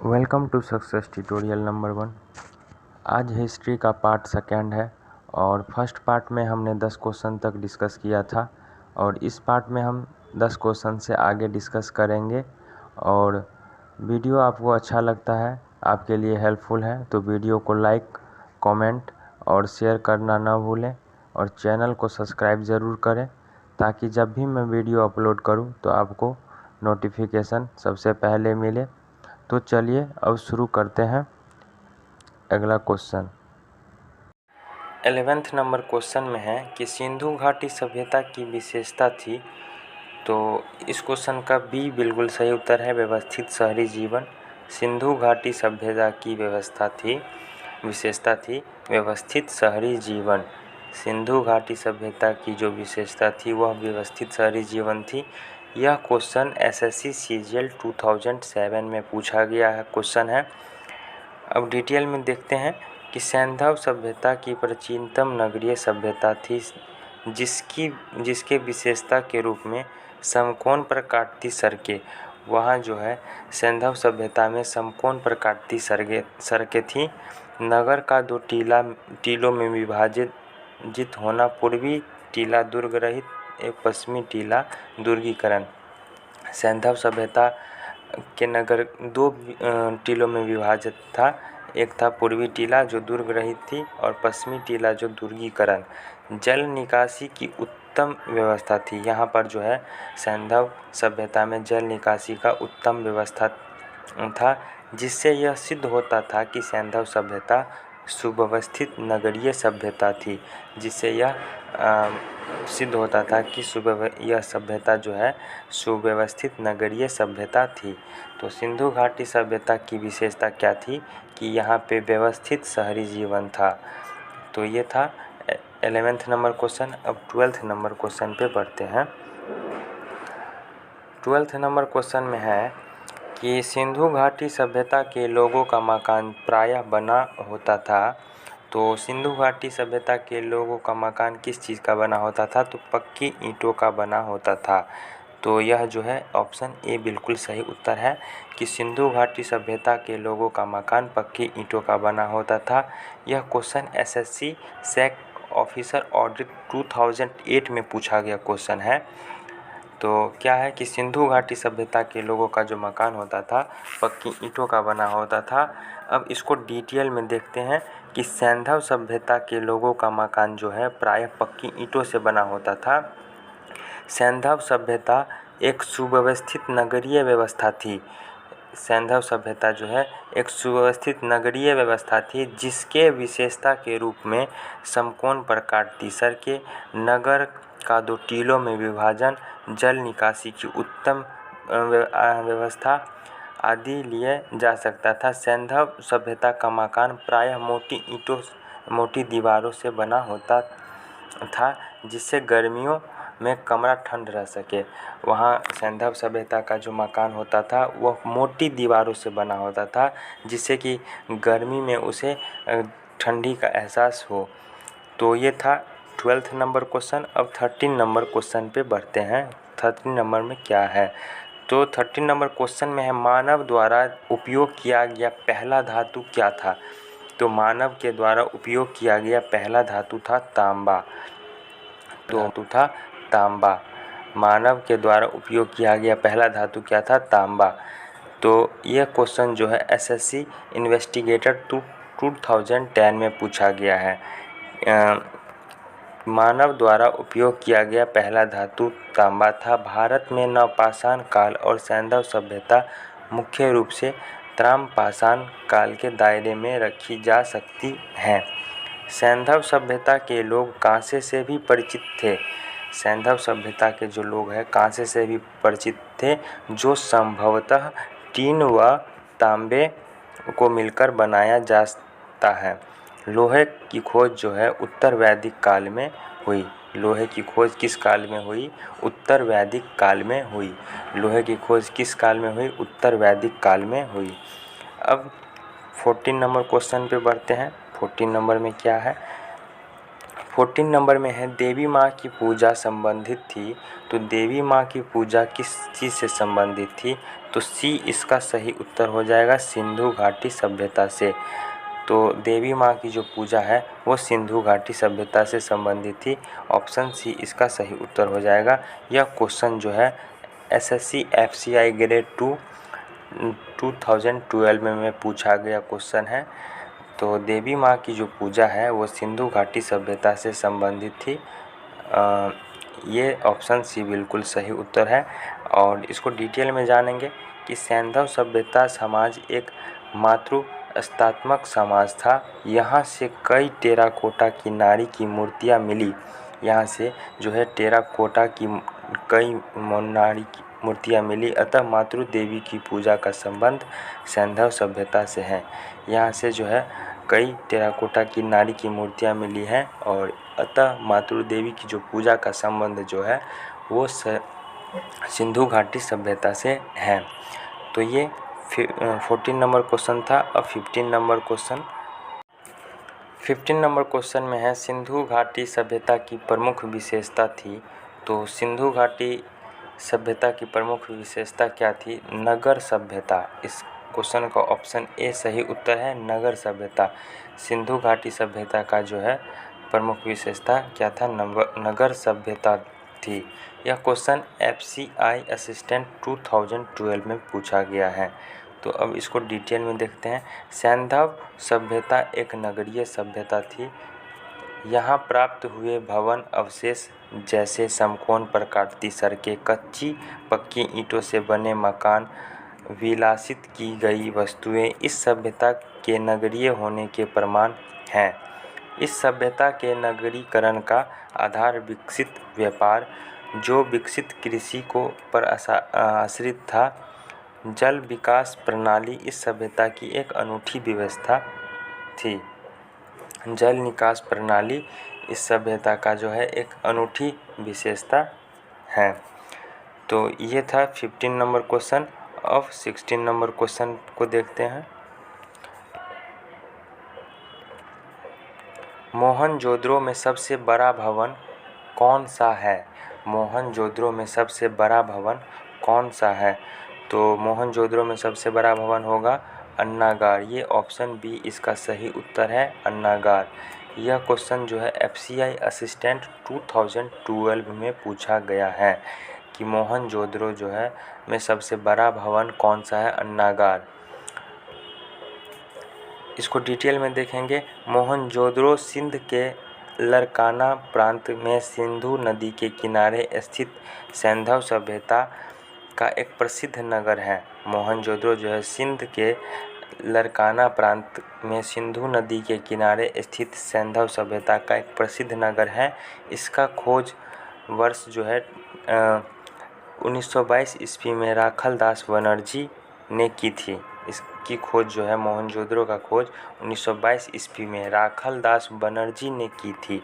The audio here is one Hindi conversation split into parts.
Welcome to success tutorial number 1। आज हिस्ट्री का पार्ट सेकेंड है और फर्स्ट पार्ट में हमने 10 क्वेश्चन तक डिस्कस किया था और इस पार्ट में हम 10 क्वेश्चन से आगे डिस्कस करेंगे। और वीडियो आपको अच्छा लगता है, आपके लिए हेल्पफुल है तो वीडियो को लाइक, कमेंट और शेयर करना ना भूलें और चैनल को सब्सक्राइब ज़रूर करें ताकि जब भी मैं वीडियो अपलोड करूं तो आपको नोटिफिकेशन सबसे पहले मिले। तो चलिए अब शुरू करते हैं। अगला क्वेश्चन 11th नंबर क्वेश्चन में है कि सिंधु घाटी सभ्यता की विशेषता थी। तो इस क्वेश्चन का बी बिल्कुल सही उत्तर है, व्यवस्थित शहरी जीवन। सिंधु घाटी सभ्यता की विशेषता थी व्यवस्थित शहरी जीवन। सिंधु घाटी सभ्यता की जो विशेषता थी वह व्यवस्थित शहरी जीवन थी। यह क्वेश्चन एसएससी सीजीएल 2007 में पूछा गया है क्वेश्चन है। अब डिटेल में देखते हैं कि सैंधव सभ्यता की प्राचीनतम नगरीय सभ्यता थी जिसके विशेषता के रूप में समकोण प्रकार की सड़कें, वहाँ जो है सैंधव सभ्यता में समकोण प्रकार की सड़कें थी। नगर का दो टीलों में विभाजित होना, पूर्वी टीला दुर्ग रहित एक पश्चिमी टीला दुर्गीकरण। सैंधव सभ्यता के नगर दो टीलों में विभाजित था, एक था पूर्वी टीला जो दुर्ग रहित थी और पश्चिमी टीला जो दुर्गीकरण। जल निकासी की उत्तम व्यवस्था थी। यहाँ पर जो है सैंधव सभ्यता में जल निकासी का उत्तम व्यवस्था था, जिससे यह सिद्ध होता था कि सैंधव सभ्यता सुव्यवस्थित नगरीय सभ्यता थी। जिससे यह सिद्ध होता था कि यह सभ्यता जो है सुव्यवस्थित नगरीय सभ्यता थी। तो सिंधु घाटी सभ्यता की विशेषता क्या थी कि यहाँ पे व्यवस्थित शहरी जीवन था। तो ये था 11th नंबर क्वेश्चन। अब 12th नंबर क्वेश्चन पे बढ़ते हैं। 12th नंबर क्वेश्चन में है कि सिंधु घाटी सभ्यता के लोगों का मकान प्रायः बना होता था। तो सिंधु घाटी सभ्यता के लोगों का मकान किस चीज़ का बना होता था? तो पक्की ईंटों का बना होता था। तो यह जो है ऑप्शन ए बिल्कुल सही उत्तर है कि सिंधु घाटी सभ्यता के लोगों का मकान पक्की ईंटों का बना होता था। यह क्वेश्चन एसएससी सैक ऑफिसर ऑडिट 2008 में पूछा गया क्वेश्चन है। तो क्या है कि सिंधु घाटी सभ्यता के लोगों का जो मकान होता था पक्की ईंटों का बना होता था। अब इसको डिटेल में देखते हैं कि सैंधव सभ्यता के लोगों का मकान जो है प्रायः पक्की ईंटों से बना होता था। सैंधव सभ्यता एक सुव्यवस्थित नगरीय व्यवस्था थी। सैंधव सभ्यता जो है एक सुव्यवस्थित नगरीय व्यवस्था थी, जिसके विशेषता के रूप में समकोण प्रकार की सड़कें, नगर का दो टीलों में विभाजन, जल निकासी की उत्तम व्यवस्था आदि लिए जा सकता था। सैंधव सभ्यता का मकान प्रायः मोटी दीवारों से बना होता था, जिससे गर्मियों में कमरा ठंड रह सके। वहाँ सैंधव सभ्यता का जो मकान होता था वह मोटी दीवारों से बना होता था, जिससे कि गर्मी में उसे ठंडी का एहसास हो। तो ये था 12th नंबर क्वेश्चन। अब 13 नंबर क्वेश्चन पे बढ़ते हैं। 13 नंबर में क्या है? तो 13 नंबर क्वेश्चन में है मानव द्वारा उपयोग किया गया पहला धातु क्या था? तो मानव के द्वारा उपयोग किया गया पहला धातु था तांबा। तो धातु था तांबा। मानव के द्वारा उपयोग किया गया पहला धातु क्या था? तांबा। तो यह क्वेश्चन जो है एसएससी इन्वेस्टिगेटर 2010 में पूछा गया है। मानव द्वारा उपयोग किया गया पहला धातु तांबा था। भारत में नवपाषाण काल और सैंधव सभ्यता मुख्य रूप से त्रामपाषाण काल के दायरे में रखी जा सकती हैं। सैंधव सभ्यता के लोग कांसे से भी परिचित थे। सैंधव सभ्यता के जो लोग हैं कांसे से भी परिचित थे, जो संभवतः टीन व तांबे को मिलकर बनाया जाता है। लोहे की खोज जो है उत्तर वैदिक काल में हुई। लोहे की खोज किस काल में हुई? उत्तर वैदिक काल में हुई। लोहे की खोज किस काल में हुई? उत्तर वैदिक काल में हुई। अब 14 नंबर क्वेश्चन पे बढ़ते हैं। 14 नंबर में क्या है? 14 नंबर में है देवी माँ की पूजा संबंधित थी। तो देवी माँ की पूजा किस चीज़ से संबंधित थी? तो सी इसका सही उत्तर हो जाएगा सिंधु घाटी सभ्यता से। तो देवी माँ की जो पूजा है वो सिंधु घाटी सभ्यता से संबंधित थी। ऑप्शन सी इसका सही उत्तर हो जाएगा। यह क्वेश्चन जो है एसएससी एफसीआई ग्रेड 2 2012 में पूछा गया क्वेश्चन है। तो देवी माँ की जो पूजा है वो सिंधु घाटी सभ्यता से संबंधित थी। ये ऑप्शन सी बिल्कुल सही उत्तर है। और इसको डिटेल में जानेंगे कि सैंधव सभ्यता समाज एक मातृस्थात्मक समाज था। यहाँ से कई टेराकोटा की नारी की मूर्तियाँ मिली। यहाँ से जो है टेराकोटा की कई नारी की मूर्तियाँ मिली। अतः मातृ देवी की पूजा का संबंध सैंधव सभ्यता से है। यहाँ से जो है कई टेराकोटा की नारी की मूर्तियाँ मिली हैं और अतः मातृ देवी की जो पूजा का संबंध जो है वो सिंधु घाटी सभ्यता से है। तो ये 14 नंबर क्वेश्चन था। अब 15 नंबर क्वेश्चन में है सिंधु घाटी सभ्यता की प्रमुख विशेषता थी। तो सिंधु घाटी सभ्यता की प्रमुख विशेषता क्या थी? नगर सभ्यता। इस क्वेश्चन का ऑप्शन ए सही उत्तर है, नगर सभ्यता। सिंधु घाटी सभ्यता का जो है प्रमुख विशेषता क्या था? नगर सभ्यता थी। यह क्वेश्चन एफसीआई असिस्टेंट 2012 में पूछा गया है। तो अब इसको डिटेल में देखते हैं। सैंधव सभ्यता एक नगरीय सभ्यता थी। यहाँ प्राप्त हुए भवन अवशेष जैसे समकोण प्रकार की सड़कें, कच्ची पक्की ईंटों से बने मकान, विलासित की गई वस्तुएं इस सभ्यता के नगरीय होने के प्रमाण हैं। इस सभ्यता के नगरीकरण का आधार विकसित व्यापार, जो विकसित कृषि को पर आश्रित था। जल विकास प्रणाली इस सभ्यता की एक अनूठी व्यवस्था थी। जल निकास प्रणाली इस सभ्यता का जो है एक अनूठी विशेषता है। तो ये था 15 नंबर क्वेश्चन। अब 16 नंबर क्वेश्चन को देखते हैं। मोहनजोदड़ो में सबसे बड़ा भवन कौन सा है? मोहनजोदड़ो में सबसे बड़ा भवन कौन सा है? तो मोहनजोदड़ो में सबसे बड़ा भवन होगा अन्नागार। ये ऑप्शन बी इसका सही उत्तर है, अन्नागार। यह क्वेश्चन जो है एफसीआई असिस्टेंट 2012 में पूछा गया है कि मोहनजोदड़ो जो है में सबसे बड़ा भवन कौन सा है? अन्नागार। इसको डिटेल में देखेंगे। मोहनजोदड़ो सिंध के लरकाना प्रांत में सिंधु नदी के किनारे स्थित सैंधव सभ्यता का एक प्रसिद्ध नगर है। मोहनजोदड़ो जो है सिंध के लरकाना प्रांत में सिंधु नदी के किनारे स्थित सैंधव सभ्यता का एक प्रसिद्ध नगर है। इसका खोज वर्ष जो है 1922 ईस्वी में राखल दास बनर्जी ने की थी। इसकी खोज जो है मोहनजोदड़ो का खोज 1922 ईस्वी में राखल दास बनर्जी ने की थी।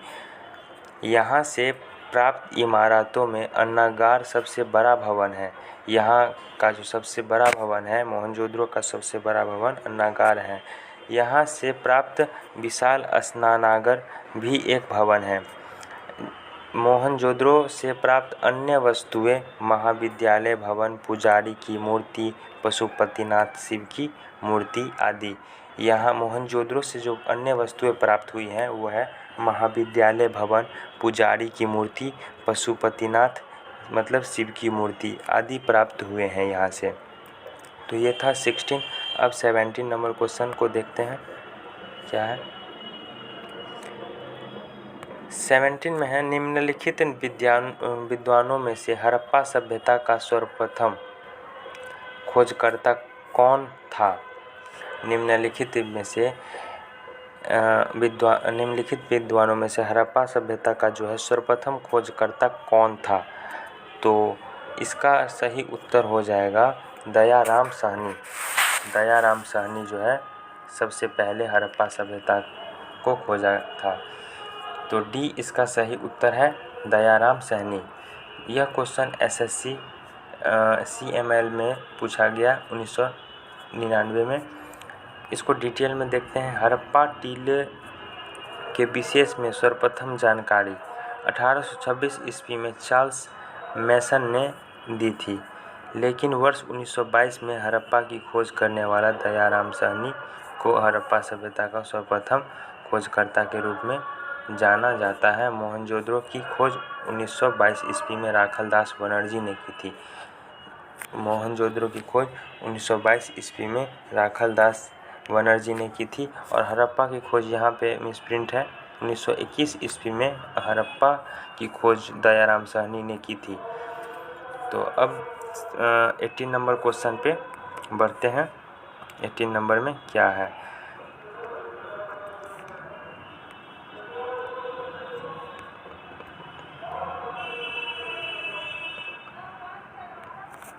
यहाँ से प्राप्त इमारतों में अन्नागार सबसे बड़ा भवन है। यहाँ का जो सबसे बड़ा भवन है मोहनजोदड़ो का सबसे बड़ा भवन अन्नागार है। यहाँ से प्राप्त विशाल स्नानागार भी एक भवन है। मोहनजोदड़ो से प्राप्त अन्य वस्तुएं महाविद्यालय भवन, पुजारी की मूर्ति, पशुपतिनाथ शिव की मूर्ति आदि। यहाँ मोहनजोदड़ो से जो अन्य वस्तुएं प्राप्त हुई हैं वो है महाविद्यालय भवन, पुजारी की मूर्ति, पशुपतिनाथ मतलब शिव की मूर्ति आदि प्राप्त हुए हैं यहाँ से। तो ये था 16। अब 17 नंबर क्वेश्चन को देखते हैं क्या है। 17 में है निम्नलिखित विद्वानों में से हड़प्पा सभ्यता का सर्वप्रथम खोजकर्ता कौन था? निम्नलिखित विद्वानों में से हड़प्पा सभ्यता का जो है सर्वप्रथम खोजकर्ता कौन था? तो इसका सही उत्तर हो जाएगा दयाराम साहनी। दयाराम साहनी जो है सबसे पहले हड़प्पा सभ्यता को खोजा था। तो डी इसका सही उत्तर है, दयाराम साहनी। यह क्वेश्चन एसएससी CML में पूछा गया 1999 में। इसको डिटेल में देखते हैं। हड़प्पा टीले के विशेष में सर्वप्रथम जानकारी 1826 ईस्वी में चार्ल्स मैसन ने दी थी। लेकिन वर्ष 1922 में हड़प्पा की खोज करने वाला दयाराम साहनी को हड़प्पा सभ्यता का सर्वप्रथम खोजकर्ता के रूप में जाना जाता है। मोहनजोदड़ो की खोज 1922 ईस्वी में राखालदास बनर्जी ने की थी। मोहनजोदड़ो की खोज 1922 ईस्वी में राखालदास बनर्जी ने की थी और हड़प्पा की खोज यहाँ पे मिसप्रिंट है, 1921 ईस्वी में हड़प्पा की खोज दयाराम साहनी ने की थी। तो अब 18 नंबर क्वेश्चन पे बढ़ते हैं। 18 नंबर में क्या है?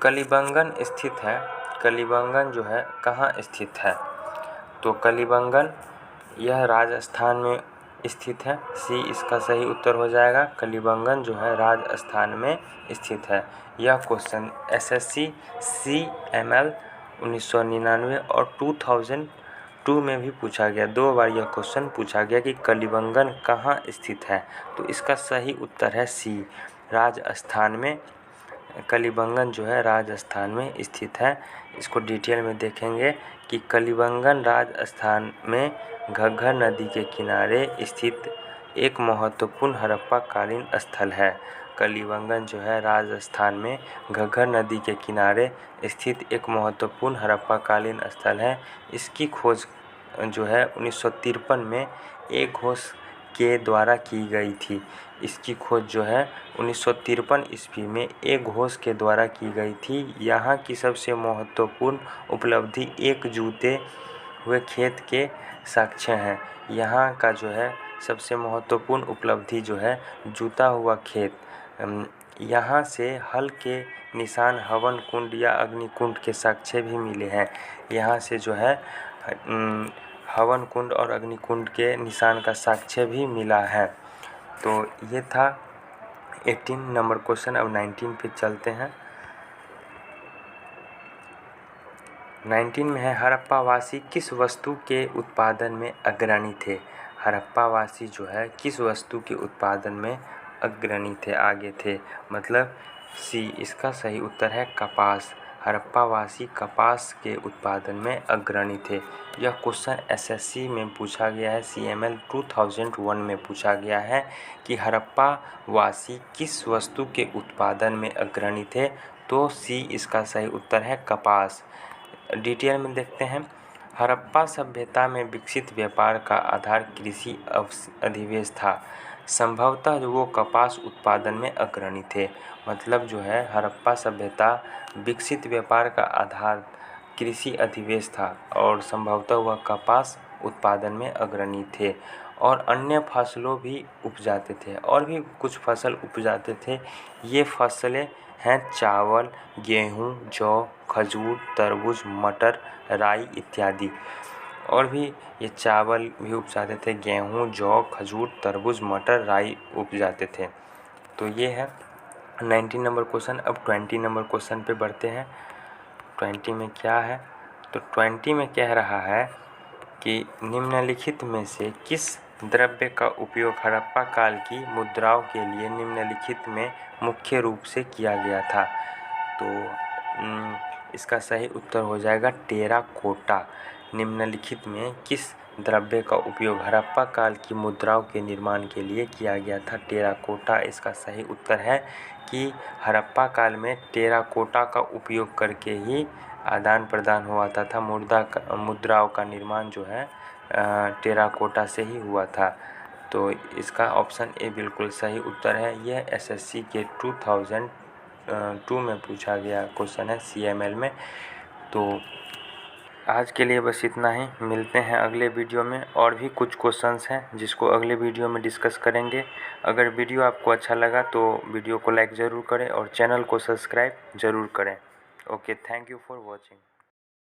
कलिबंगन स्थित है। कलिबंगन जो है कहाँ स्थित है? तो कलिबंगन यह राजस्थान में स्थित है। सी इसका सही उत्तर हो जाएगा। कलिबंगन जो है राजस्थान में स्थित है। यह क्वेश्चन एसएससी CML 1999 और 2002 में भी पूछा गया। 2 बार यह क्वेश्चन पूछा गया कि कलिबंगन कहाँ स्थित है। तो इसका सही उत्तर है सी, राजस्थान में। कलिबंगन जो है राजस्थान में स्थित है। इसको डिटेल में देखेंगे कि कलिबंगन राजस्थान में घग्गर नदी के किनारे स्थित एक महत्वपूर्ण हड़प्पा कालीन स्थल है। कलिबंगन जो है राजस्थान में घग्गर नदी के किनारे स्थित एक महत्वपूर्ण हड़प्पा कालीन स्थल है। इसकी खोज जो है 1953 में एक घोष के द्वारा की गई थी। इसकी खोज जो है 1953 ईस्वी में एक घोष के द्वारा की गई थी। यहाँ की सबसे महत्वपूर्ण उपलब्धि एक जूते हुए खेत के साक्ष्य हैं। यहाँ का जो है सबसे महत्वपूर्ण उपलब्धि जो है जूता हुआ खेत। यहाँ से हल के निशान हवन कुंड या अग्निकुंड के साक्ष्य भी मिले हैं। यहाँ से जो है हवन कुंड और अग्निकुंड के निशान का साक्ष्य भी मिला है। तो ये था 18 नंबर क्वेश्चन। अब 19 पे चलते हैं। 19 में है हड़प्पावासी किस वस्तु के उत्पादन में अग्रणी थे? हड़प्पावासी जो है किस वस्तु के उत्पादन में अग्रणी थे, आगे थे? मतलब सी इसका सही उत्तर है कपास। हड़प्पावासी कपास के उत्पादन में अग्रणी थे। यह क्वेश्चन एसएससी में पूछा गया है। CML 2001 में पूछा गया है कि हड़प्पावासी किस वस्तु के उत्पादन में अग्रणी थे। तो सी इसका सही उत्तर है कपास। डिटेल में देखते हैं। हड़प्पा सभ्यता में विकसित व्यापार का आधार कृषि अधिवेश था। संभवतः वो कपास उत्पादन में अग्रणी थे। मतलब जो है हड़प्पा सभ्यता विकसित व्यापार का आधार कृषि अधिवेश था और संभवतः वह कपास उत्पादन में अग्रणी थे और अन्य फसलों भी उपजाते थे और भी कुछ फसल उपजाते थे। ये फसलें हैं चावल, गेहूँ, जौ, खजूर, तरबूज, मटर, राई इत्यादि। और भी ये चावल भी उपजाते थे, गेहूँ, जौ, खजूर, तरबूज, मटर, राई उपजाते थे। तो ये है 19 नंबर क्वेश्चन। अब 20 नंबर क्वेश्चन पे बढ़ते हैं। 20 में क्या है? तो 20 में कह रहा है कि निम्नलिखित में से किस द्रव्य का उपयोग हड़प्पा काल की मुद्राओं के लिए निम्नलिखित में मुख्य रूप से किया गया था? तो इसका सही उत्तर हो जाएगा टेराकोटा। निम्नलिखित में किस द्रव्य का उपयोग हड़प्पा काल की मुद्राओं के निर्माण के लिए किया गया था? टेराकोटा इसका सही उत्तर है कि हड़प्पा काल में टेराकोटा का उपयोग करके ही आदान प्रदान हुआ था। मुद्राओं का निर्माण जो है टेराकोटा से ही हुआ था। तो इसका ऑप्शन ए बिल्कुल सही उत्तर है। यह एसएससी के 2002 में पूछा गया क्वेश्चन है CML में। तो आज के लिए बस इतना ही। मिलते हैं अगले वीडियो में। और भी कुछ क्वेश्चंस हैं जिसको अगले वीडियो में डिस्कस करेंगे। अगर वीडियो आपको अच्छा लगा तो वीडियो को लाइक ज़रूर करें और चैनल को सब्सक्राइब ज़रूर करें। Okay, thank you for watching.